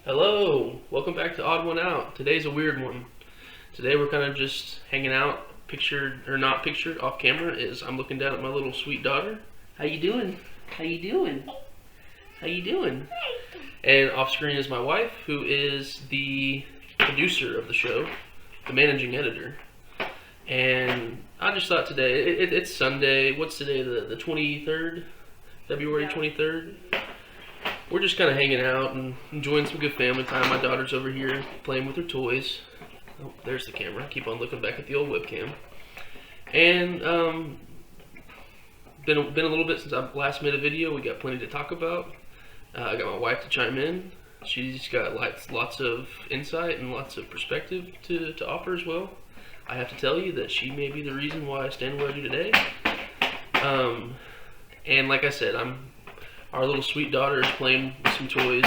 Hello, welcome back to Odd One Out. Today's a weird one. Today we're kind of just hanging out, pictured or not pictured, off camera. Is I'm looking down at my little sweet daughter. How you doing? How you doing? How you doing? And off screen is my wife, who is the producer of the show, the managing editor. And I just thought today, it's Sunday. What's today? The 23rd, February 23rd. We're just kind of hanging out and enjoying some good family time. My daughter's over here playing with her toys. Oh, there's the camera. Keep on looking back at the old webcam. And been a little bit since I last made a video. We got plenty to talk about. I got my wife to chime in. She's got lots of insight and lots of perspective to offer as well. I have to tell you that she may be the reason why I stand where I do today. And like I said, our little sweet daughter is playing with some toys.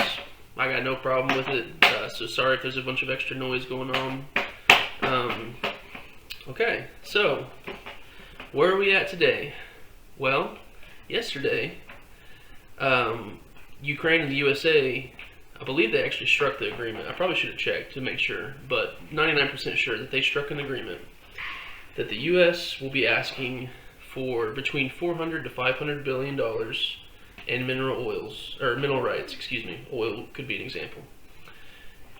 I got no problem with it, so sorry if there's a bunch of extra noise going on. Okay, so where are we at today? Well, yesterday, Ukraine and the USA, I believe they actually struck the agreement. I probably should have checked to make sure, but 99% sure that they struck an agreement that the US will be asking for between $400 to $500 billion in mineral rights, oil could be an example.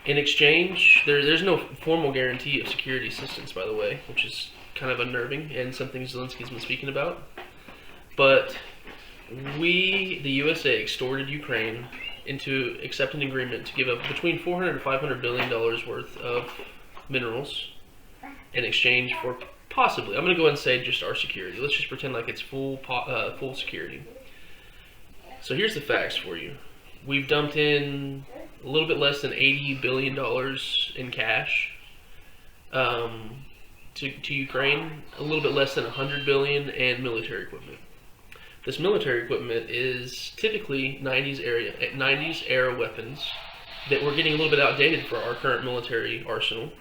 In exchange, there's no formal guarantee of security assistance, by the way, which is kind of unnerving and something Zelensky's been speaking about. But the USA, extorted Ukraine into accepting an agreement to give up between $400 to $500 billion worth of minerals in exchange for possibly, I'm going to go ahead and say just our security. Let's just pretend like it's full security. So here's the facts for you. We've dumped in a little bit less than $80 billion in cash to Ukraine, a little bit less than $100 billion in military equipment. This military equipment is typically 90s era weapons that we're getting a little bit outdated for our current military arsenal.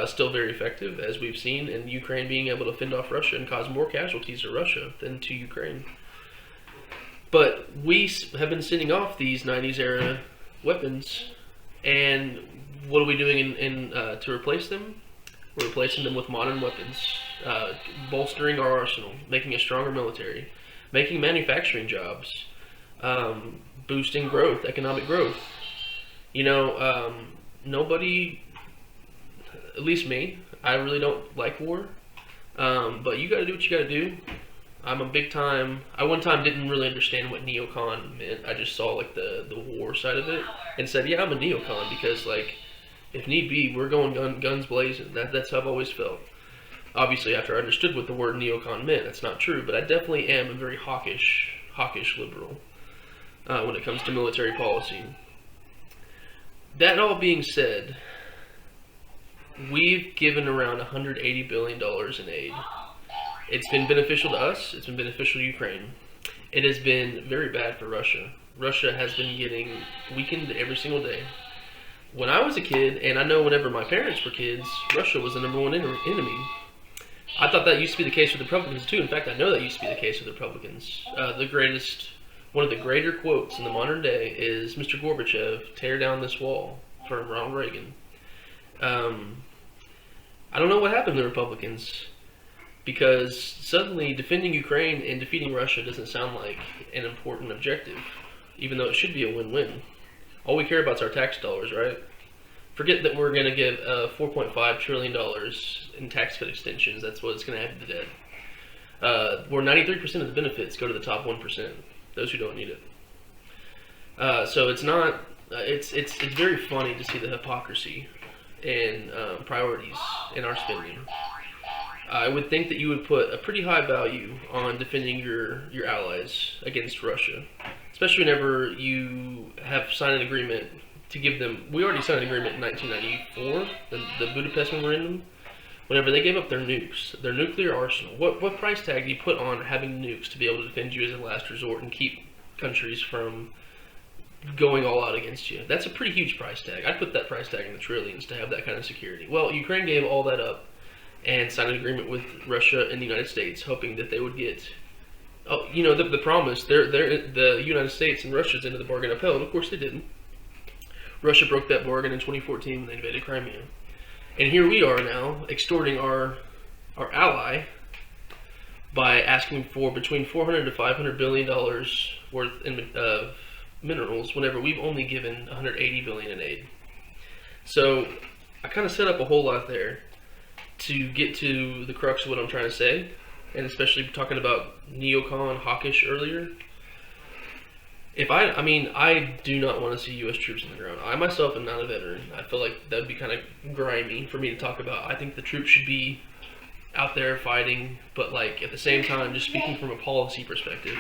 Still very effective, as we've seen, in Ukraine being able to fend off Russia and cause more casualties to Russia than to Ukraine. But we have been sending off these 90s era weapons, and what are we doing to replace them? We're replacing them with modern weapons, bolstering our arsenal, making a stronger military, making manufacturing jobs, boosting growth, economic growth. You know, nobody, at least me, I really don't like war, but you gotta do what you gotta do. I'm a big time, I one time didn't really understand what neocon meant. I just saw like the war side of it and said, yeah, I'm a neocon because, like, if need be, we're going guns blazing. That's how I've always felt. Obviously, after I understood what the word neocon meant, that's not true, but I definitely am a very hawkish liberal when it comes to military policy. That all being said, we've given around $180 billion in aid. It's been beneficial to us. It's been beneficial to Ukraine. It has been very bad for Russia. Russia has been getting weakened every single day. When I was a kid, and I know whenever my parents were kids, Russia was the number one enemy. I thought that used to be the case with the Republicans too. In fact, I know that used to be the case with the Republicans. One of the greater quotes in the modern day is Mr. Gorbachev, "Tear down this wall," from Ronald Reagan. I don't know what happened to the Republicans, because suddenly defending Ukraine and defeating Russia doesn't sound like an important objective, even though it should be a win-win. All we care about is our tax dollars, right? Forget that we're going to give $4.5 trillion in tax cut extensions. That's what it's going to add to the debt. Where 93% of the benefits go to the top 1%, those who don't need it. So it's not. It's very funny to see the hypocrisy and priorities in our spending. I would think that you would put a pretty high value on defending your allies against Russia, especially whenever you have signed an agreement to give them. We already signed an agreement in 1994, the Budapest Memorandum. Whenever they gave up their nukes, their nuclear arsenal, what price tag do you put on having nukes to be able to defend you as a last resort and keep countries from going all out against you? That's a pretty huge price tag. I'd put that price tag in the trillions to have that kind of security. Well, Ukraine gave all that up and signed an agreement with Russia and the United States, hoping that they would get Oh, you know, the promise, the United States and Russia's end of the bargain upheld. Of course they didn't. Russia broke that bargain in 2014 when they invaded Crimea. And here we are now, extorting our ally by asking for between $400 to $500 billion worth of minerals, whenever we've only given $180 billion in aid. So I kind of set up a whole lot there to get to the crux of what I'm trying to say, and especially talking about neocon hawkish earlier. I do not want to see U.S. troops on the ground. I myself am not a veteran. I feel like that would be kind of grimy for me to talk about. I think the troops should be out there fighting, but like at the same time, just speaking from a policy perspective,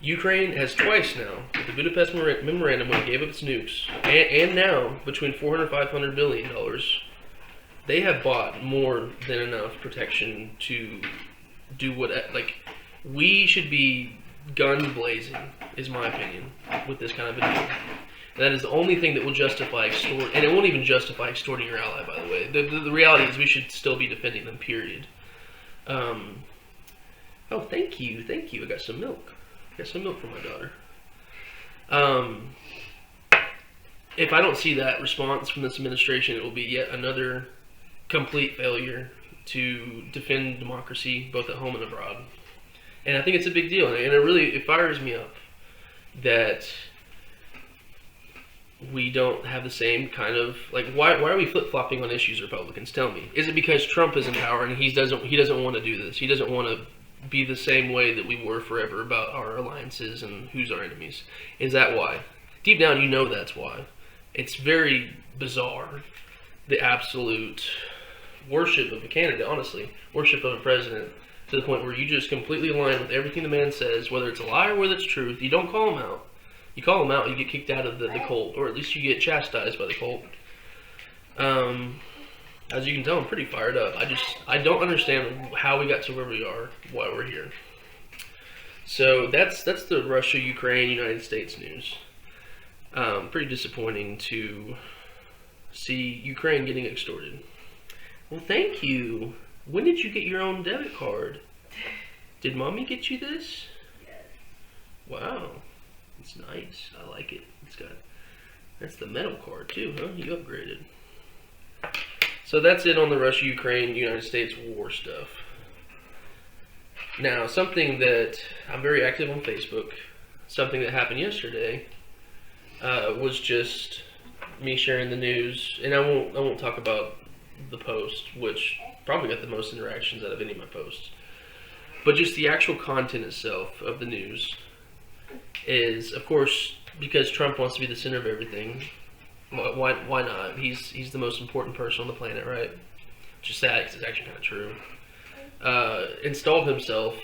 Ukraine has twice now, with the Budapest Memorandum when it gave up its nukes, and now between $400 and $500 billion, they have bought more than enough protection to do what, like, we should be guns blazing, is my opinion, with this kind of a deal. And that is the only thing that will justify extorting, and it won't even justify extorting your ally, by the way. The reality is we should still be defending them, period. Oh, thank you. I got some milk. Some milk for my daughter. If I don't see that response from this administration, it will be yet another complete failure to defend democracy, both at home and abroad. And I think it's a big deal, and it fires me up that we don't have the same kind of, like, why are we flip-flopping on issues, Republicans? Tell me. Is it because Trump is in power and he doesn't want to do this? He doesn't want to be the same way that we were forever about our alliances and who's our enemies? Is that why? Deep down, you know that's why. It's very bizarre, the absolute worship of a candidate, honestly, worship of a president, to the point where you just completely align with everything the man says, whether it's a lie or whether it's truth. You don't call him out. You call him out, you get kicked out of the cult, or at least you get chastised by the cult. As you can tell, I'm pretty fired up. I don't understand how we got to where we are, why we're here. So that's the Russia, Ukraine, United States news. Pretty disappointing to see Ukraine getting extorted. Well, thank you. When did you get your own debit card? Did Mommy get you this? Yes. Wow. It's nice. I like it. That's the metal card too, huh? You upgraded. So that's it on the Russia, Ukraine, United States war stuff. Now, something that I'm very active on Facebook, something that happened yesterday, was just me sharing the news, and I won't talk about the post, which probably got the most interactions out of any of my posts, but just the actual content itself of the news is, of course, because Trump wants to be the center of everything. Why not? He's the most important person on the planet, right? Which is sad because it's actually kind of true. Installed himself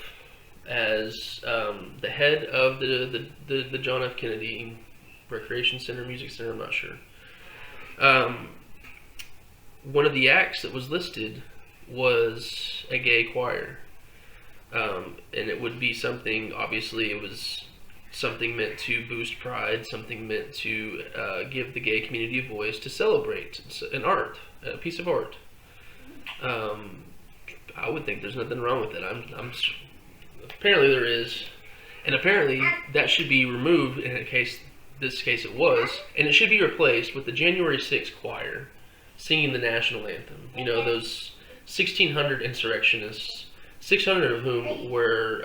as the head of the John F. Kennedy Recreation Center, Music Center, I'm not sure. One of the acts that was listed was a gay choir. And it would be something, obviously it was something meant to boost pride, something meant to give the gay community a voice, to celebrate a piece of art. I would think there's nothing wrong with it. Apparently there is, and apparently that should be removed in this case it was, and it should be replaced with the January 6th choir singing the national anthem. You know, those 1,600 insurrectionists, 600 of whom were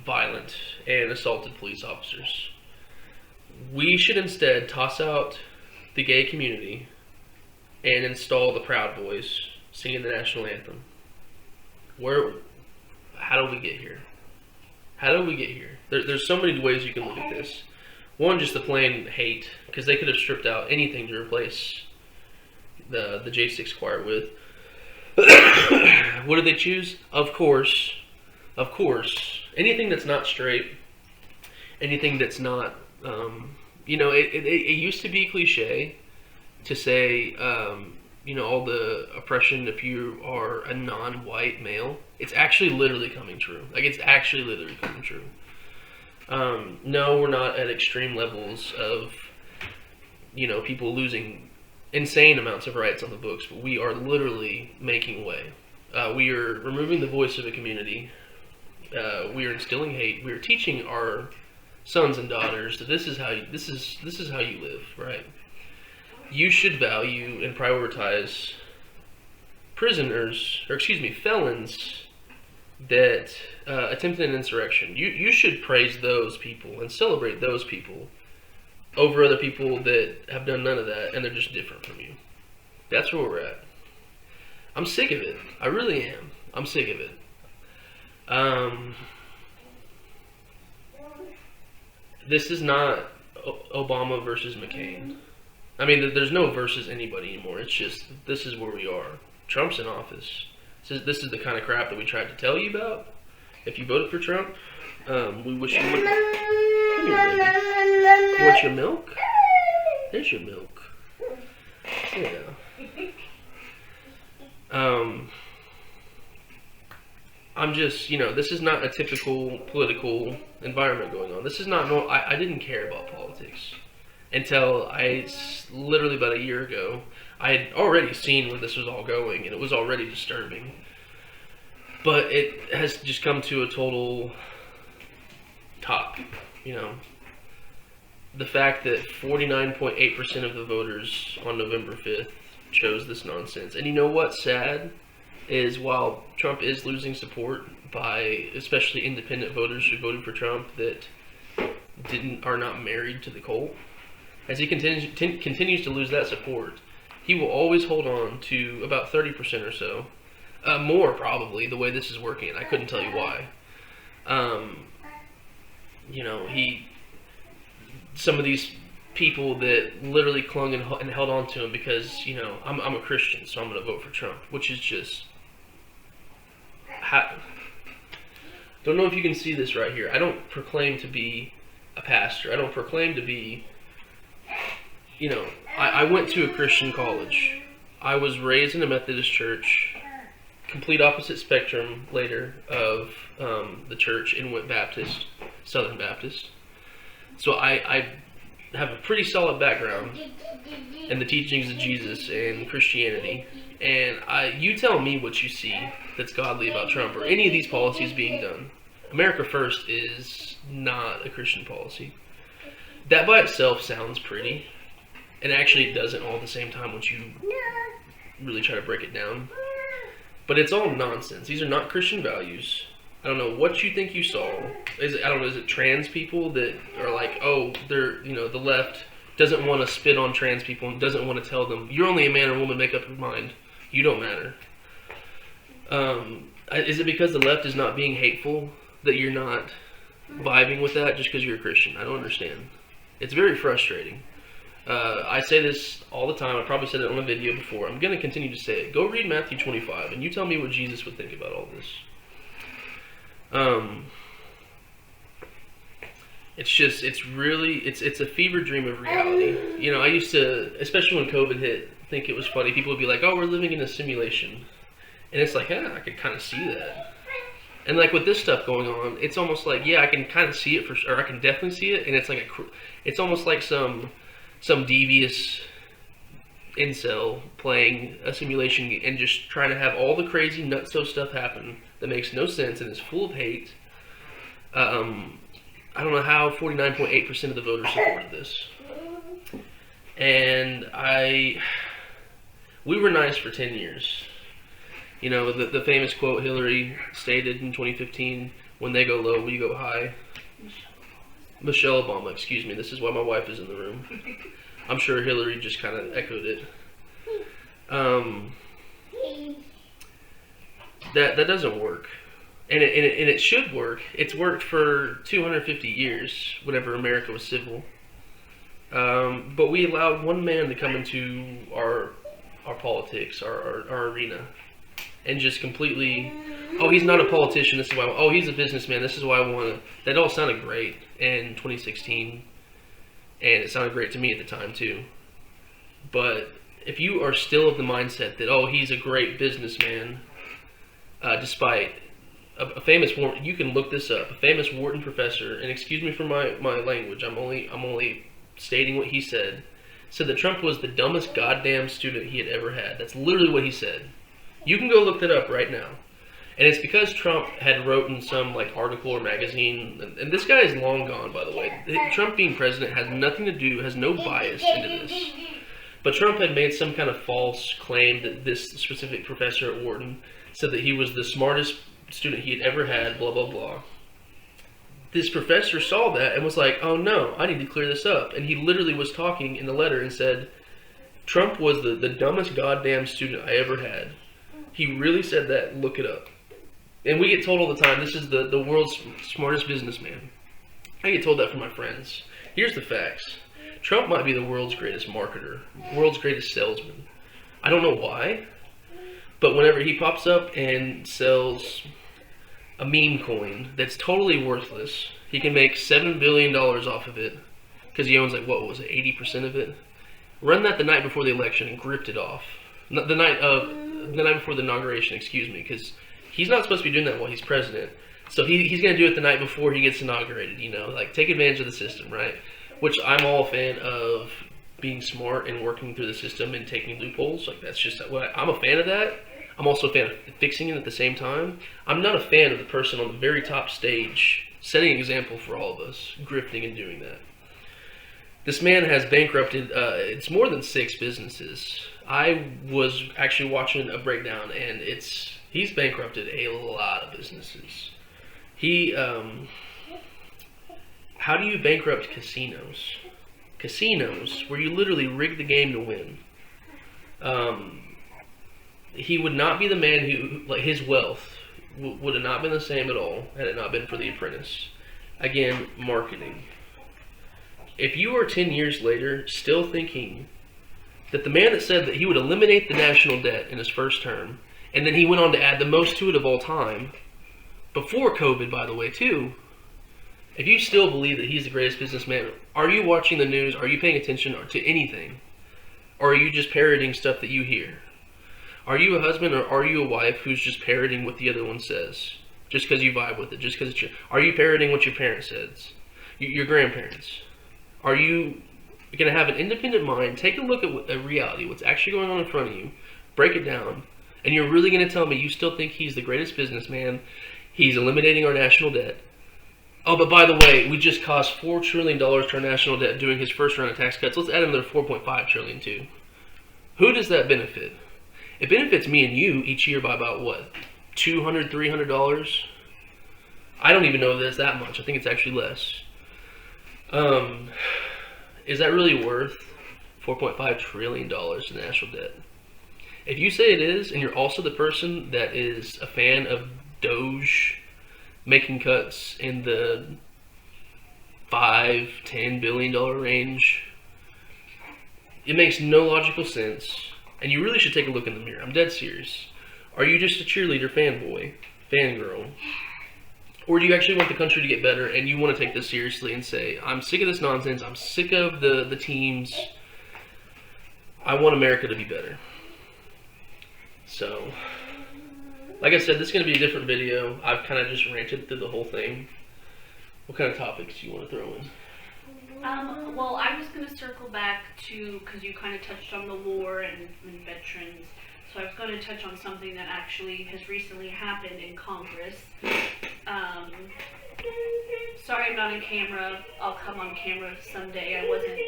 violent and assaulted police officers. We should instead toss out the gay community and install the Proud Boys singing the national anthem. How did we get here? There's so many ways you can look at this. One, just the plain hate, because they could have stripped out anything to replace the J6 choir with. What did they choose? Of course, anything that's not straight, anything that's not, it used to be cliche to say, all the oppression if you are a non-white male. It's actually literally coming true. No, we're not at extreme levels of, people losing insane amounts of rights on the books, but we are literally making way. We are removing the voice of a community. We are instilling hate. We are teaching our sons and daughters, that this is how you live, right? You should value and prioritize felons that attempted an insurrection. You should praise those people and celebrate those people over other people that have done none of that and they're just different from you. That's where we're at. I'm sick of it. I really am. I'm sick of it. This is not Obama versus McCain. I mean, there's no versus anybody anymore. It's just, this is where we are. Trump's in office. This is the kind of crap that we tried to tell you about. If you voted for Trump, we wish you would. Come here, baby. You want your milk? There's your milk. Yeah. I'm just, this is not a typical political environment going on. This is not normal. I didn't care about politics until literally about a year ago, I had already seen where this was all going, and it was already disturbing. But it has just come to a total top, The fact that 49.8% of the voters on November 5th chose this nonsense. And you know what's sad? Is while Trump is losing support by especially independent voters who voted for Trump that are not married to the cult, as he continues to lose that support, he will always hold on to about 30% or so, more probably, the way this is working, and I couldn't tell you why. Some of these people that literally clung and held on to him because, I'm a Christian, so I'm going to vote for Trump, which is just... Don't know if you can see this right here. I don't proclaim to be a pastor. I don't proclaim to be... I went to a Christian college. I was raised in a Methodist church, complete opposite spectrum later of the church, and went Baptist, Southern Baptist. So I have a pretty solid background in the teachings of Jesus and Christianity. And you tell me what you see that's godly about Trump or any of these policies being done. America First is not a Christian policy. That by itself sounds pretty. And actually it doesn't all at the same time once you really try to break it down. But it's all nonsense. These are not Christian values. I don't know what you think you saw. Is it trans people that are like, they're, the left doesn't want to spit on trans people and doesn't want to tell them, you're only a man or woman, make up your mind. You don't matter. Is it because the left is not being hateful that you're not vibing with that just because you're a Christian? I don't understand. It's very frustrating. I say this all the time. I probably said it on a video before. I'm going to continue to say it. Go read Matthew 25 and you tell me what Jesus would think about all this. It's a fever dream of reality. I used to, especially when COVID hit, think it was funny. People would be like, we're living in a simulation. And it's like, I could kind of see that. And like with this stuff going on, it's almost like, I can kind of see it or I can definitely see it. And it's like, it's almost like some devious incel playing a simulation and just trying to have all the crazy nutso stuff happen that makes no sense and is full of hate. I don't know how 49.8% of the voters supported this. And we were nice for 10 years. The famous quote Hillary stated in 2015, when they go low, we go high. Michelle Obama, excuse me. This is why my wife is in the room. I'm sure Hillary just kind of echoed it. That doesn't work. And it should work. It's worked for 250 years, whenever America was civil. But we allowed one man to come into our politics, our arena, and just completely, he's not a politician, this is why, he's a businessman, this is why I want to, that all sounded great in 2016, and it sounded great to me at the time too. But if you are still of the mindset that, he's a great businessman, despite a famous Wharton, you can look this up, a famous Wharton professor, and excuse me for my language, I'm only stating what he said that Trump was the dumbest goddamn student he had ever had. That's literally what he said. You can go look that up right now. And it's because Trump had wrote in some like article or magazine, and this guy is long gone, by the way. Trump being president has nothing to do, has no bias into this. But Trump had made some kind of false claim that this specific professor at Wharton said that he was the smartest student he had ever had, blah, blah, blah. This professor saw that and was like, oh no, I need to clear this up. And he literally was talking in the letter and said, Trump was the dumbest goddamn student I ever had. He really said that, look it up. And we get told all the time, this is the world's smartest businessman. I get told that from my friends. Here's the facts. Trump might be the world's greatest marketer, world's greatest salesman. I don't know why, but whenever he pops up and sells a meme coin that's totally worthless, he can make $7 billion off of it, because he owns like, what was it, 80% of it? Run that the night before the election and grift it off. The night before the inauguration, excuse me, because he's not supposed to be doing that while he's president. So he's going to do it the night before he gets inaugurated, you know, like take advantage of the system, right? Which I'm all a fan of, being smart and working through the system and taking loopholes. Like that's just what I'm a fan of that. I'm also a fan of fixing it at the same time. I'm not a fan of the person on the very top stage setting an example for all of us, grifting and doing that. This man has bankrupted, it's more than 6 businesses. I was actually watching a breakdown, and he's bankrupted a lot of businesses. How do you bankrupt casinos? Casinos, where you literally rig the game to win. He would not be the man who, like, his wealth would have not been the same at all had it not been for The Apprentice. Again, marketing. If you are 10 years later still thinking that the man that said that he would eliminate the national debt in his first term, and then he went on to add the most to it of all time, before COVID, by the way, too, if you still believe that he's the greatest businessman, are you watching the news? Are you paying attention to anything? Or are you just parroting stuff that you hear? Are you a husband or are you a wife who's just parroting what the other one says? Just because you vibe with it, just because it's your... Are you parroting what your parents says? Your grandparents? Are you going to have an independent mind, take a look at reality, what's actually going on in front of you, break it down, and you're really going to tell me you still think he's the greatest businessman, he's eliminating our national debt? Oh, but by the way, we just cost $4 trillion to our national debt doing his first round of tax cuts. Let's add another $4.5 trillion too. Who does that benefit? It benefits me and you each year by about, what, $200, $300? I don't even know if that's that much. I think it's actually less. Is that really worth $4.5 trillion in national debt? If you say it is, and you're also the person that is a fan of Doge making cuts in the $5-10 billion range, it makes no logical sense, and you really should take a look in the mirror. I'm dead serious. Are you just a cheerleader fanboy, fangirl? Or do you actually want the country to get better, and you want to take this seriously and say, I'm sick of this nonsense, I'm sick of the teams, I want America to be better. So, like I said, this is going to be a different video. I've kind of just ranted through the whole thing. What kind of topics do you want to throw in? Well, I was going to circle back to, because you kind of touched on the war and veterans, so I was going to touch on something that actually has recently happened in Congress. Sorry I'm not on camera. I'll come on camera someday. I wasn't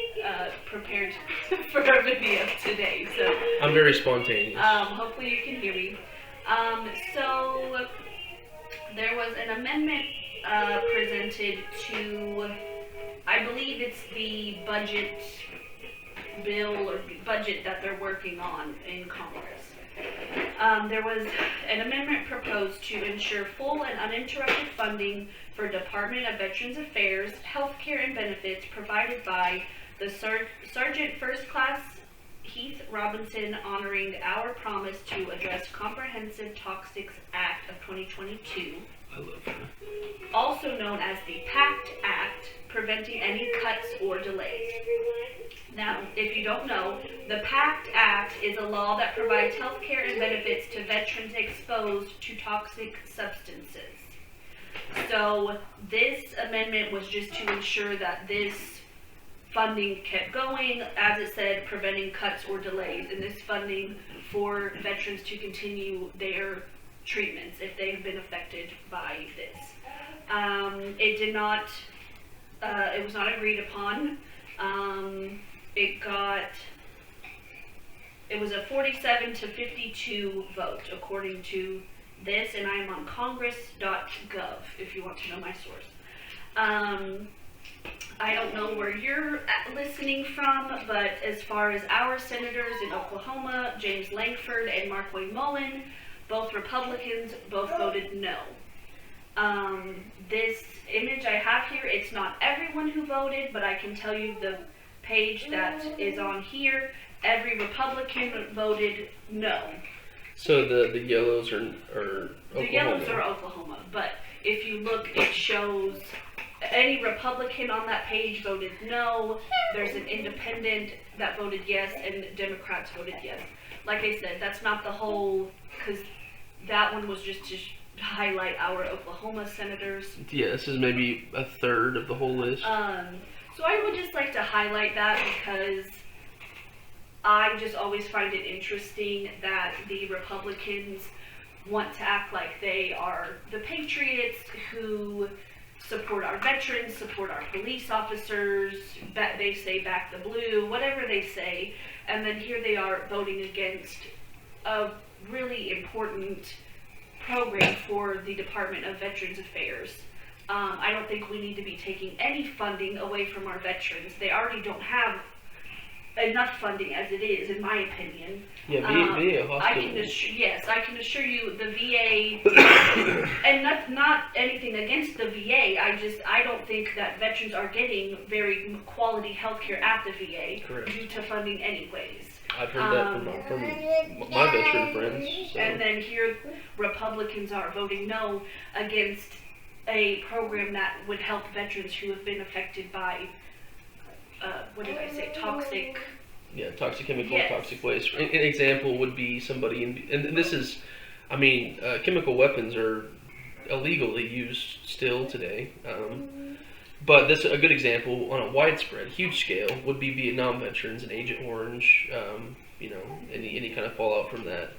prepared for a video today, so... I'm very spontaneous. Hopefully you can hear me. So, there was an amendment presented to, I believe it's the budget bill or budget that they're working on in Congress. There was an amendment proposed to ensure full and uninterrupted funding for Department of Veterans Affairs, healthcare and benefits provided by the Sergeant First Class Heath Robinson, honoring our promise to address Comprehensive Toxics Act of 2022. I love that. Also known as the PACT Act, preventing any cuts or delays. Now, if you don't know, the PACT Act is a law that provides health care and benefits to veterans exposed to toxic substances. So this amendment was just to ensure that this funding kept going, as it said, preventing cuts or delays, and this funding for veterans to continue their treatments if they have been affected by this. It did not. It was not agreed upon. It was a 47 to 52 vote according to this, and I'm on congress.gov if you want to know my source. I don't know where you're listening from, but as far as our senators in Oklahoma, James Lankford and Markwayne Mullin, both Republicans, both voted no. This image I have here, it's not everyone who voted, but I can tell you the page that is on here, every Republican voted no. So the yellows are Oklahoma. The yellows are Oklahoma, but if you look, it shows any Republican on that page voted no. There's an independent that voted yes, and Democrats voted yes. Like I said, that's not the whole, because that one was just to highlight our Oklahoma senators. Yeah, this is maybe a third of the whole list. So I would just like to highlight that because I just always find it interesting that the Republicans want to act like they are the patriots who support our veterans, support our police officers, they say back the blue, whatever they say, and then here they are voting against a really important program for the Department of Veterans Affairs. I don't think we need to be taking any funding away from our veterans. They already don't have enough funding as it is, in my opinion. Yeah, VA hospital. I can assure you the VA, and not anything against the VA, I don't think that veterans are getting very quality health care at the VA. Correct. Due to funding anyways. I've heard that from my veteran friends. So. And then here, Republicans are voting no against a program that would help veterans who have been affected by, toxic... Yeah, toxic chemical, yes. Toxic waste. An example would be somebody, and this is, chemical weapons are illegally used still today. But this a good example on a widespread, huge scale would be Vietnam veterans and Agent Orange. Any kind of fallout from that.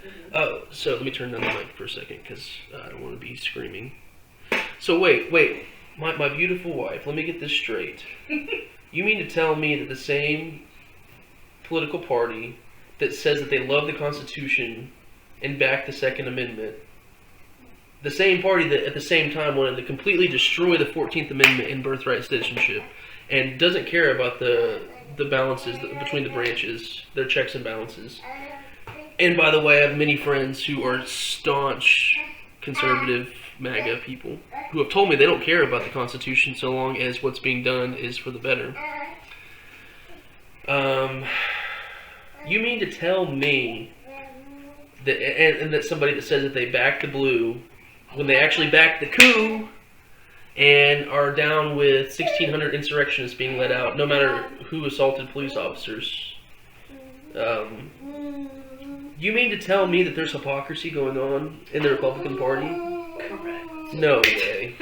So let me turn down the mic for a second because I don't want to be screaming. So wait, my beautiful wife. Let me get this straight. You mean to tell me that the same political party that says that they love the Constitution and back the Second Amendment, the same party that at the same time wanted to completely destroy the 14th Amendment and birthright citizenship and doesn't care about the balances between the branches, their checks and balances. And by the way, I have many friends who are staunch conservative MAGA people who have told me they don't care about the Constitution so long as what's being done is for the better. You mean to tell me that, and that somebody that says that they back the blue when they actually back the coup and are down with 1,600 insurrectionists being let out, no matter who assaulted police officers? You mean to tell me that there's hypocrisy going on in the Republican Party? Correct. No way.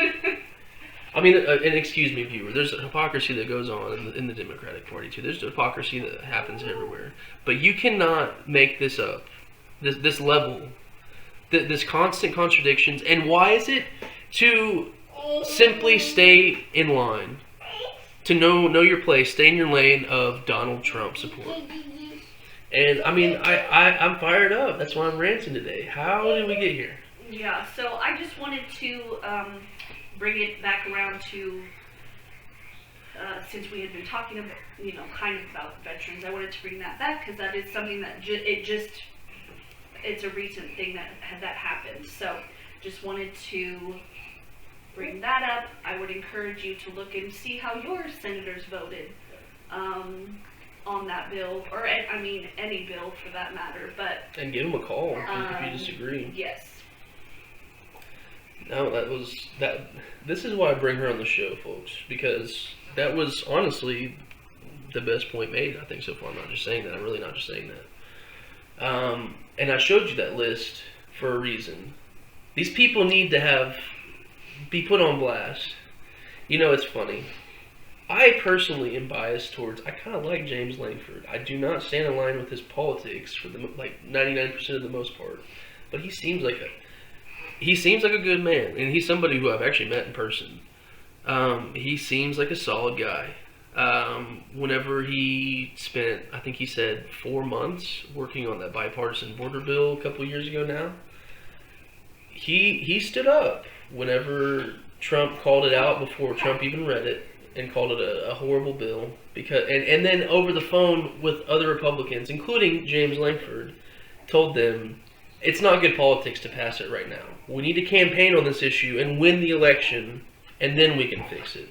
And excuse me, viewer, there's a hypocrisy that goes on in the Democratic Party, too. There's hypocrisy that happens everywhere. But you cannot make this up, this level, this constant contradictions. And why is it? To simply stay in line, to know your place, stay in your lane of Donald Trump support. And, I'm fired up. That's why I'm ranting today. How did we get here? Yeah, so I just wanted to bring it back around to, since we had been talking about, kind of about veterans, I wanted to bring that back because that is something that it's a recent thing that happened. So just wanted to bring that up. I would encourage you to look and see how your senators voted on that bill, or any bill for that matter. And give them a call if you disagree. Yes. No, this is why I bring her on the show, folks, because that was honestly the best point made, I think, so far. I'm not just saying that. I'm really not just saying that. And I showed you that list for a reason. These people need to be put on blast. It's funny. I personally am biased towards, I kind of like James Lankford. I do not stand in line with his politics for 99% of the most part. But he seems like he seems like a good man, and he's somebody who I've actually met in person. He seems like a solid guy. Whenever he spent, I think he said 4 months working on that bipartisan border bill a couple years ago now, he stood up whenever Trump called it out before Trump even read it and called it a horrible bill, and then over the phone with other Republicans, including James Langford, told them it's not good politics to pass it right now. We need to campaign on this issue and win the election, and then we can fix it.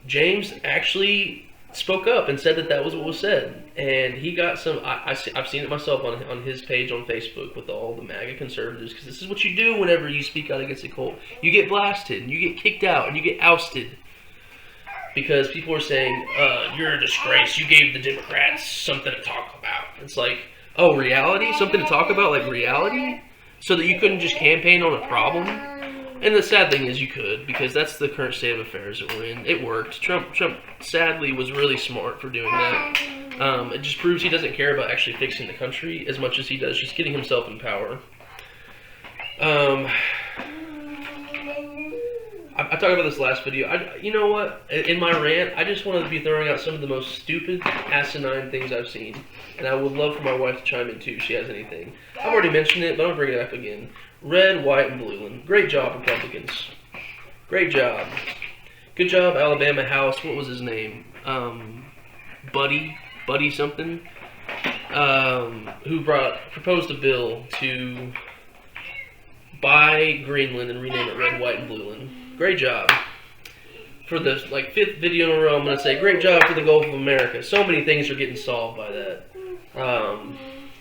James actually spoke up and said that was what was said, and he got some. I've seen it myself on his page on Facebook with all the MAGA conservatives, because this is what you do whenever you speak out against a cult. You get blasted, and you get kicked out, and you get ousted because people are saying you're a disgrace. You gave the Democrats something to talk about. It's like, oh, reality, something to talk about, like reality, so that you couldn't just campaign on a problem. And the sad thing is you could, because that's the current state of affairs that we're in. It worked. Trump sadly was really smart for doing that. It just proves he doesn't care about actually fixing the country as much as he does just getting himself in power. I talked about this last video. You know what? In my rant, I just wanted to be throwing out some of the most stupid, asinine things I've seen. And I would love for my wife to chime in too if she has anything. I've already mentioned it, but I'll bring it up again. Red, white, and blue. Great job, Republicans. Great job. Good job, Alabama House. What was his name? Buddy something. Who proposed a bill to buy Greenland and rename it Red, White, and Blueland. Great job. For the 5th video in a row, I'm going to say great job for the Gulf of America. So many things are getting solved by that.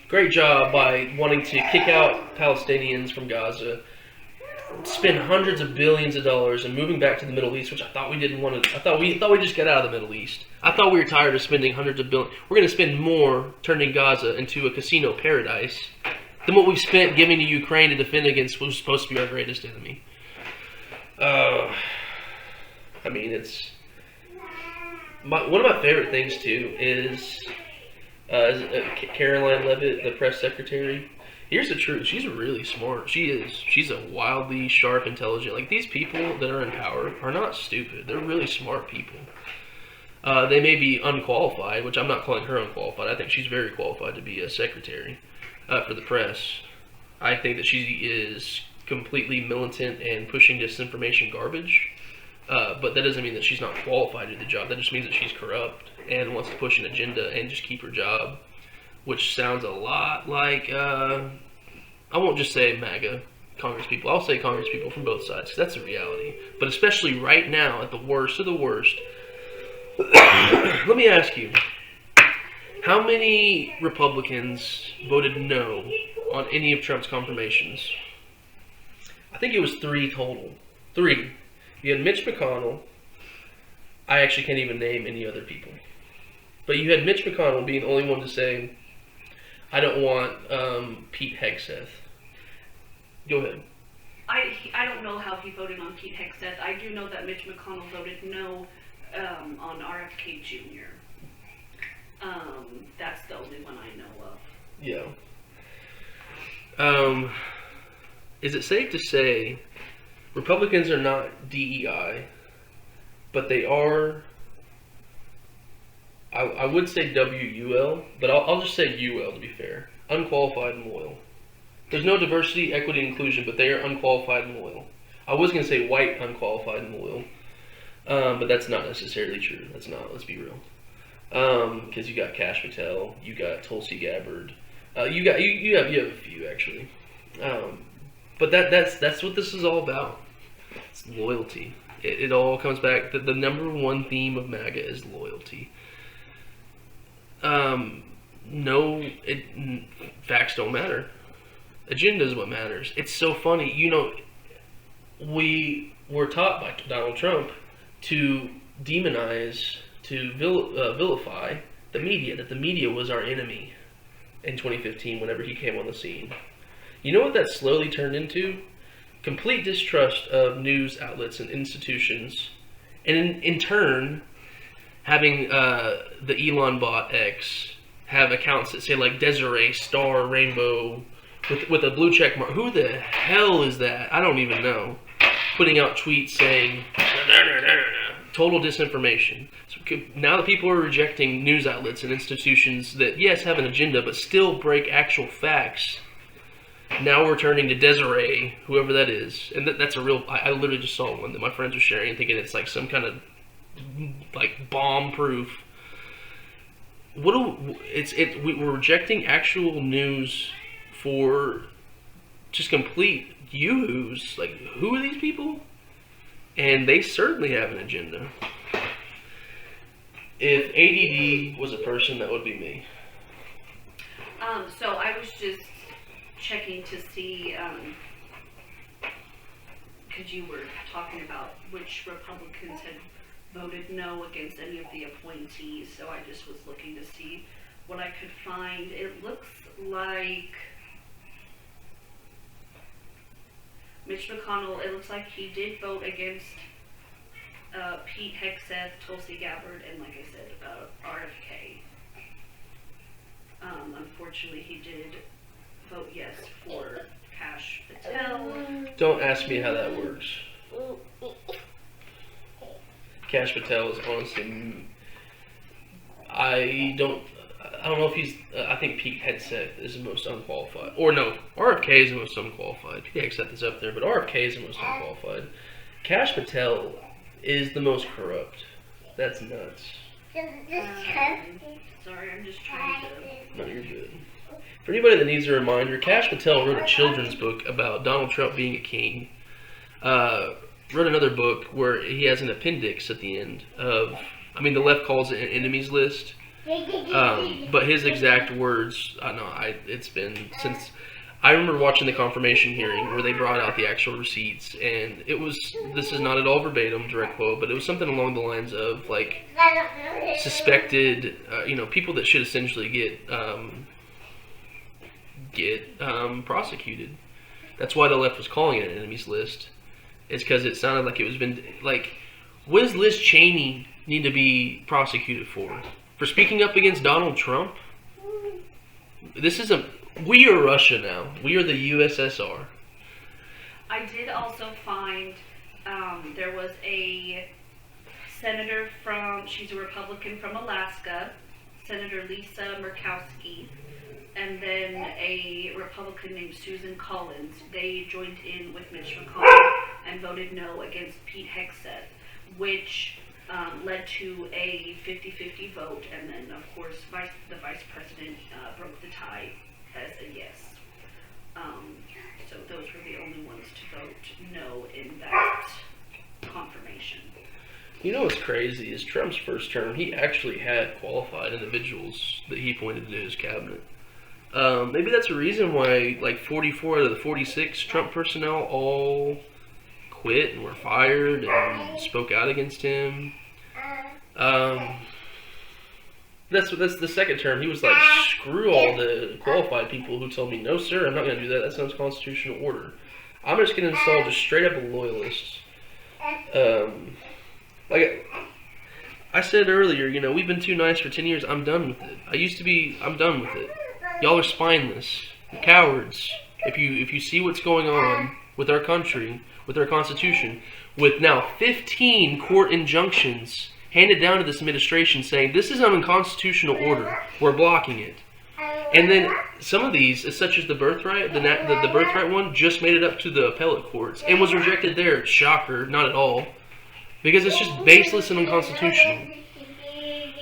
Great job by wanting to kick out Palestinians from Gaza, spend hundreds of billions of dollars and moving back to the Middle East, which I thought we didn't want to. I thought we just got out of the Middle East. I thought we were tired of spending hundreds of billions. We're going to spend more turning Gaza into a casino paradise than what we've spent giving to Ukraine to defend against what was supposed to be our greatest enemy. I mean, it's one of my favorite things too is Caroline Leavitt, the press secretary. Here's the truth: she's really smart. She is. She's a wildly sharp, intelligent. Like, these people that are in power are not stupid. They're really smart people. They may be unqualified, which I'm not calling her unqualified. I think she's very qualified to be a secretary for the press. I think that she is completely militant and pushing disinformation garbage. But that doesn't mean that she's not qualified to do the job. That just means that she's corrupt and wants to push an agenda and just keep her job, which sounds a lot like, I won't just say MAGA Congress people. I'll say Congress people from both sides, because that's the reality. But especially right now, at the worst of the worst, let me ask you, how many Republicans voted no on any of Trump's confirmations? I think it was 3 total. 3. You had Mitch McConnell. I actually can't even name any other people. But you had Mitch McConnell being the only one to say, I don't want Pete Hegseth. Go ahead. I don't know how he voted on Pete Hegseth. I do know that Mitch McConnell voted no on RFK Jr. That's the only one I know of. Yeah. Is it safe to say Republicans are not DEI, but they are, I would say WUL, but I'll just say UL to be fair. Unqualified and loyal. There's no diversity, equity, and inclusion, but they are unqualified and loyal. I was going to say white, unqualified, and loyal, but that's not necessarily true. That's not, let's be real. Because you got Kash Patel, you got Tulsi Gabbard, you have a few actually. But that's what this is all about. It's loyalty. It all comes back. The number one theme of MAGA is loyalty. Facts don't matter. Agenda is what matters. It's so funny. You know, we were taught by Donald Trump to demonize, to vilify the media, that the media was our enemy in 2015 whenever he came on the scene. You know what that slowly turned into? Complete distrust of news outlets and institutions, and in turn, having the Elon bot X have accounts that say like Desiree, Star, Rainbow, with a blue check mark. Who the hell is that? I don't even know. Putting out tweets saying total disinformation. So now that people are rejecting news outlets and institutions that yes have an agenda but still break actual facts. Now we're turning to Desiree, whoever that is, and that's a real. I literally just saw one that my friends were sharing, thinking it's like some kind of like bomb proof. We're rejecting actual news for just complete yoo-hoos. Like, who are these people? And they certainly have an agenda. If ADD was a person, that would be me. So I was just checking to see, because you were talking about which Republicans had voted no against any of the appointees, so I just was looking to see what I could find. It looks like Mitch McConnell, it looks like he did vote against Pete Hegseth, Tulsi Gabbard, and like I said, RFK. Unfortunately, he did vote yes for Kash Patel. Don't ask me how that works. Kash Patel is honestly, I don't know if he's. I think Pete Hegseth is the most unqualified. Or no, RFK is the most unqualified. Pete Hegseth is up there, but RFK is the most unqualified. Kash Patel is the most corrupt. That's nuts. Sorry, I'm just trying to. No, you're good. For anybody that needs a reminder, Kash Patel wrote a children's book about Donald Trump being a king. Wrote another book where he has an appendix at the end of. I mean, the left calls it an enemies list. But his exact words, it's been since I remember watching the confirmation hearing where they brought out the actual receipts, and it was, this is not at all verbatim, direct quote, but it was something along the lines of like suspected, people that should essentially get prosecuted. That's why the left was calling it an enemies list. It's because it sounded like it was been like, what does Liz Cheney need to be prosecuted for? For speaking up against Donald Trump? We are Russia now. We are the USSR. I did also find there was a senator she's a Republican from Alaska, Senator Lisa Murkowski, and then a Republican named Susan Collins. They joined in with Mitch McConnell and voted no against Pete Hegseth, which led to a 50-50 vote, and then of course the vice president broke the tie as a yes. So those were the only ones to vote no in that confirmation. You know what's crazy is Trump's first term, he actually had qualified individuals that he appointed to his cabinet. Maybe that's a reason why like 44 out of the 46 Trump personnel all quit and were fired and spoke out against him. That's the second term. He was like, screw all the qualified people who told me, no sir, I'm not going to do that. That sounds constitutional order. I'm just going to install just straight up loyalists. Like I said earlier, we've been too nice for 10 years. I'm done with it. I'm done with it. Y'all are spineless. You're cowards. If you see what's going on with our country, with our Constitution, with now 15 court injunctions handed down to this administration saying this is an unconstitutional order, we're blocking it. And then some of these, such as the birthright, the birthright one, just made it up to the appellate courts and was rejected there. Shocker, not at all. Because it's just baseless and unconstitutional.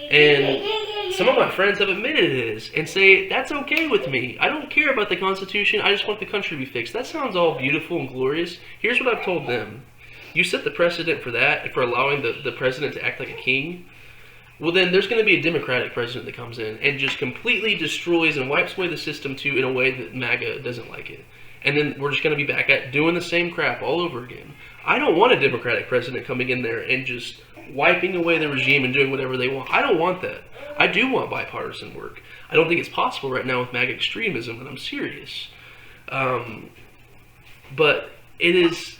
And some of my friends have admitted it is and say, that's okay with me. I don't care about the Constitution, I just want the country to be fixed. That sounds all beautiful and glorious. Here's what I've told them. You set the precedent for that, for allowing the president to act like a king. Well, then there's going to be a Democratic president that comes in and just completely destroys and wipes away the system too in a way that MAGA doesn't like it. And then we're just going to be back at doing the same crap all over again. I don't want a Democratic president coming in there and just wiping away the regime and doing whatever they want. I don't want that. I do want bipartisan work. I don't think it's possible right now with MAGA extremism, and I'm serious. But it is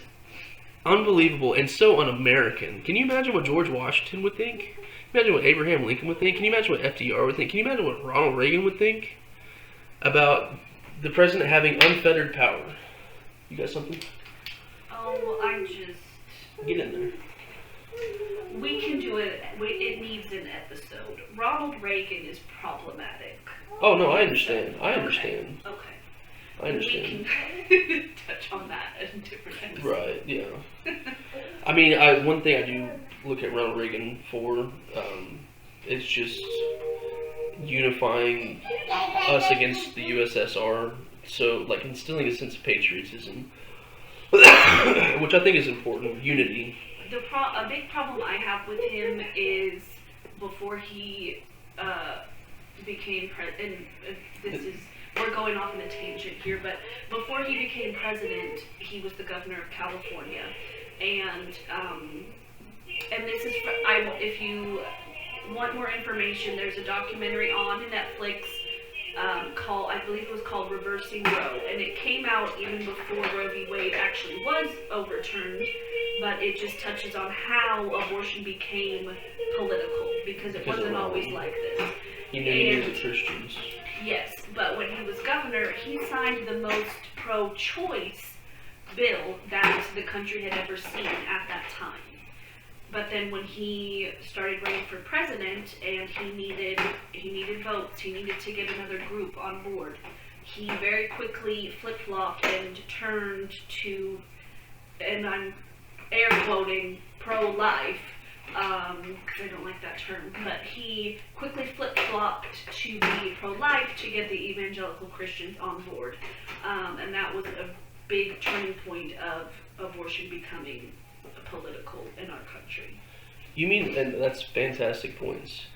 unbelievable and so un-American. Can you imagine what George Washington would think? Imagine what Abraham Lincoln would think? Can you imagine what FDR would think? Can you imagine what Ronald Reagan would think about the president having unfettered power. You got something? Oh, Get in there. we can do it. It needs an episode. Ronald Reagan is problematic. Oh no, I understand. I Okay. understand. Okay. I understand. We can touch on that in different episodes. Right, yeah. I mean, one thing I do look at Ronald Reagan for, is just unifying us against the USSR. So, like, instilling a sense of patriotism, which I think is important. Unity. A big problem I have with him is before he became president. We're going off on a tangent here, but before he became president, he was the governor of California, and this is if you want more information, there's a documentary on Netflix called, I believe it was called Reversing Roe, and it came out even before Roe v. Wade actually was overturned, but it just touches on how abortion became political, because it wasn't always like this. He knew the Christians. Yes, but when he was governor, he signed the most pro-choice bill that the country had ever seen at that time. But then when he started running for president and he needed votes, he needed to get another group on board, he very quickly flip-flopped and turned to, and I'm air quoting, pro-life. I don't like that term, but he quickly flip-flopped to be pro-life to get the evangelical Christians on board, and that was a big turning point of abortion becoming political in our country. You mean, and that's fantastic points.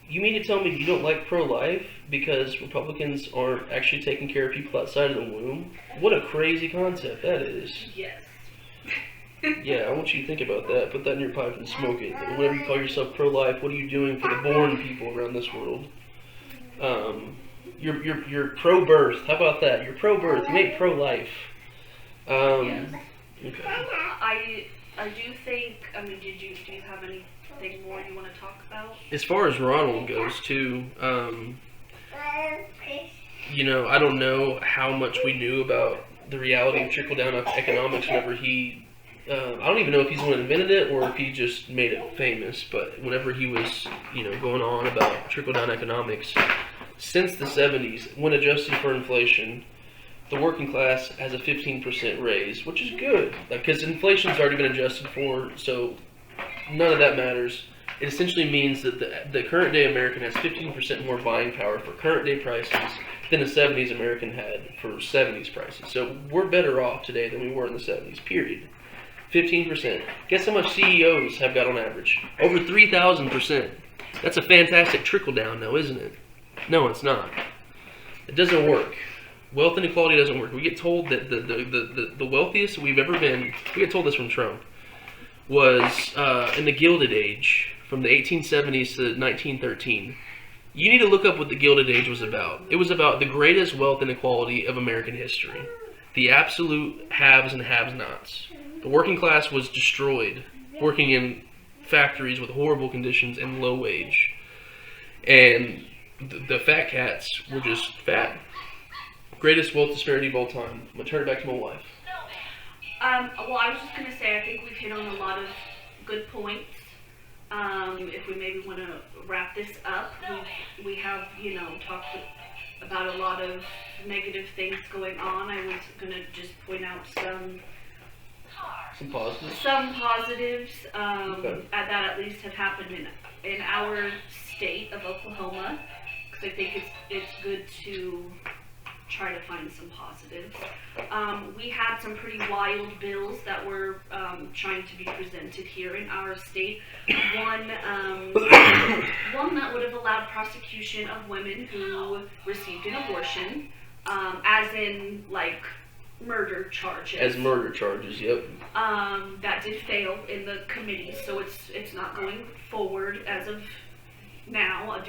You mean to tell me you don't like pro-life because Republicans aren't actually taking care of people outside of the womb? What a crazy concept that is. Yes. Yeah, I want you to think about that. Put that in your pipe and smoke it. Whenever you call yourself pro-life, what are you doing for the born people around this world? You're pro-birth. How about that? You're pro-birth. You ain't pro-life. Yes. Okay. I do think. I mean, do you have anything more you want to talk about? As far as Ronald goes, too, I don't know how much we knew about the reality of trickle-down economics whenever he. I don't even know if he's the one that invented it or if he just made it famous, but whenever he was, going on about trickle-down economics, since the 70s, when adjusted for inflation, the working class has a 15% raise, which is good, because inflation's already been adjusted for, so none of that matters. It essentially means that the current day American has 15% more buying power for current day prices than the 70s American had for 70s prices. So we're better off today than we were in the 70s, period. 15%. Guess how much CEOs have got on average? Over 3,000%. That's a fantastic trickle down, though, isn't it? No, it's not. It doesn't work. Wealth inequality doesn't work. We get told that the wealthiest we've ever been, we get told this from Trump, was in the Gilded Age, from the 1870s to 1913. You need to look up what the Gilded Age was about. It was about the greatest wealth inequality of American history. The absolute haves and have-nots. The working class was destroyed, working in factories with horrible conditions and low wage. And the fat cats were just fat. Greatest wealth disparity of all time. I'm going to turn it back to my wife. Well, I was just going to say, I think we've hit on a lot of good points. If we maybe want to wrap this up, we have, talked about a lot of negative things going on. I was going to just point out some positives. Some positives Okay. that at least have happened in our state of Oklahoma, because I think it's good to try to find some positives. We had some pretty wild bills that were trying to be presented here in our state. One that would have allowed prosecution of women who received an abortion, as in like murder charges. As murder charges, yep. That did fail in the committee, so it's not going forward as of now.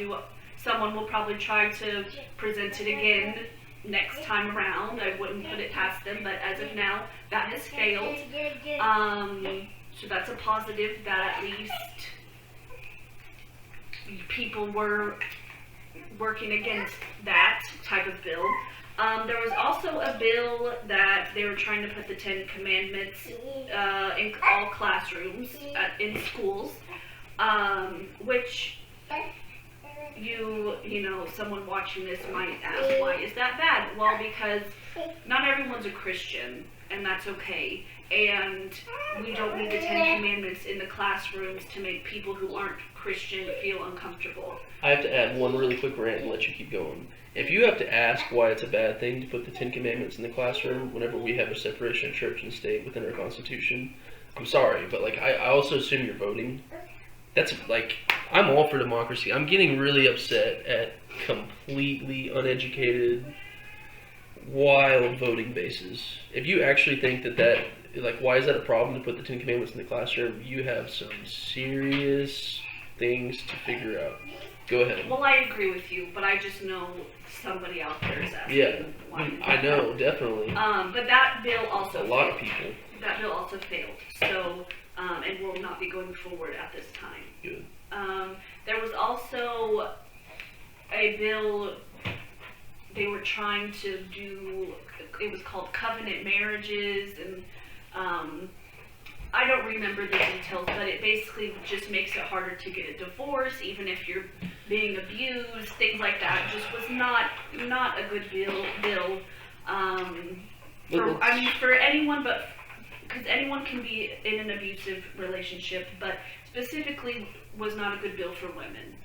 Someone will probably try to present it again next time around. I wouldn't put it past them, but as of now, that has failed. So that's a positive that at least people were working against that type of bill. There was also a bill that they were trying to put the 10 Commandments in all classrooms in schools, which you know, someone watching this might ask, why is that bad? Well, because not everyone's a Christian, and that's okay. And we don't need the 10 Commandments in the classrooms to make people who aren't Christian feel uncomfortable. I have to add one really quick rant and let you keep going. If you have to ask why it's a bad thing to put the 10 Commandments in the classroom whenever we have a separation of church and state within our Constitution, I'm sorry, but like I also assume you're voting. That's like, I'm all for democracy. I'm getting really upset at completely uneducated, wild voting bases. If you actually think that, like, why is that a problem to put the 10 Commandments in the classroom? You have some serious things to figure out. Go ahead. Well, I agree with you, but I just know somebody out there is asking. Yeah, why. I know, definitely. But that bill also a lot of people. That bill also failed. So, and will not be going forward at this time. Good. There was also a bill they were trying to do. It was called covenant marriages, and I don't remember the details, but it basically just makes it harder to get a divorce, even if you're being abused, things like that. Just was not a good bill. For anyone, but because anyone can be in an abusive relationship, but specifically was not a good bill for women.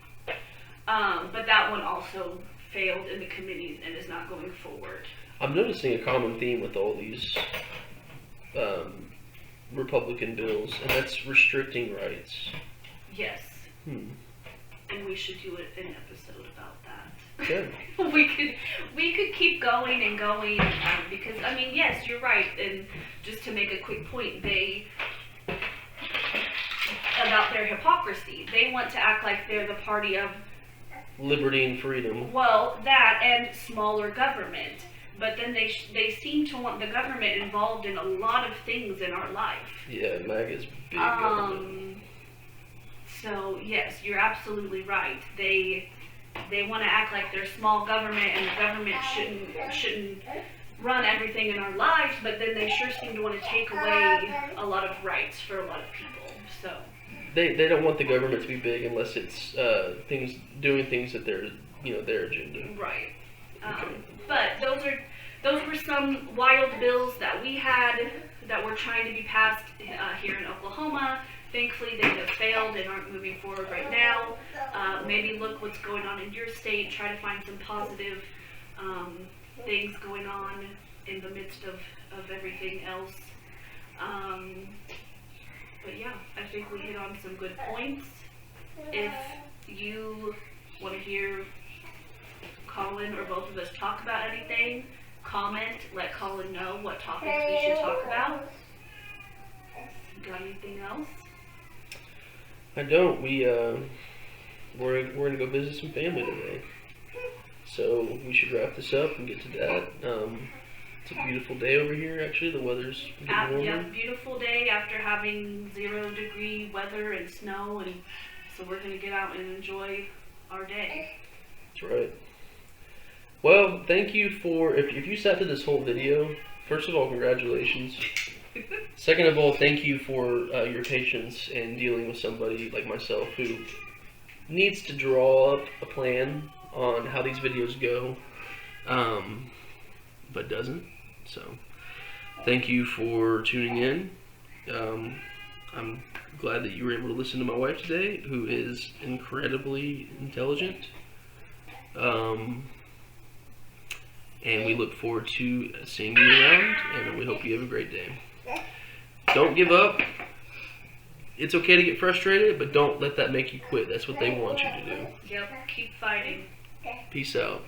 But that one also failed in the committees and is not going forward. I'm noticing a common theme with all these Republican bills, and that's restricting rights. Yes. And we should do an episode about that. Good. we could keep going and going, because I mean, yes, you're right. And just to make a quick point, about their hypocrisy, they want to act like they're the party of liberty and freedom. Well, that and smaller government. But then they seem to want the government involved in a lot of things in our life. Yeah, MAGA's big government. So yes, you're absolutely right. They want to act like they're small government, and the government shouldn't run everything in our lives. But then they sure seem to want to take away a lot of rights for a lot of people. So they don't want the government to be big unless it's doing things that their agenda. Right. Okay. But those were some wild bills that we had that were trying to be passed here in Oklahoma. Thankfully, they have failed and aren't moving forward right now. Maybe look what's going on in your state. Try to find some positive things going on in the midst of everything else. But yeah, I think we hit on some good points. If you want to hear Colin or both of us talk about anything, comment, let Colin know what topics we should talk about. Got anything else? I don't. We're gonna go visit some family today, so we should wrap this up and get to that. It's a beautiful day over here. Actually, the weather's getting warmer. Yeah, beautiful day after having 0-degree weather and snow, and so we're gonna get out and enjoy our day. That's right. Well, thank you for, if you sat through this whole video, first of all, congratulations. Second of all, thank you for your patience in dealing with somebody like myself who needs to draw up a plan on how these videos go, but doesn't. So, thank you for tuning in. I'm glad that you were able to listen to my wife today, who is incredibly intelligent. And we look forward to seeing you around, and we hope you have a great day. Don't give up. It's okay to get frustrated, but don't let that make you quit. That's what they want you to do. Yep, keep fighting. Peace out.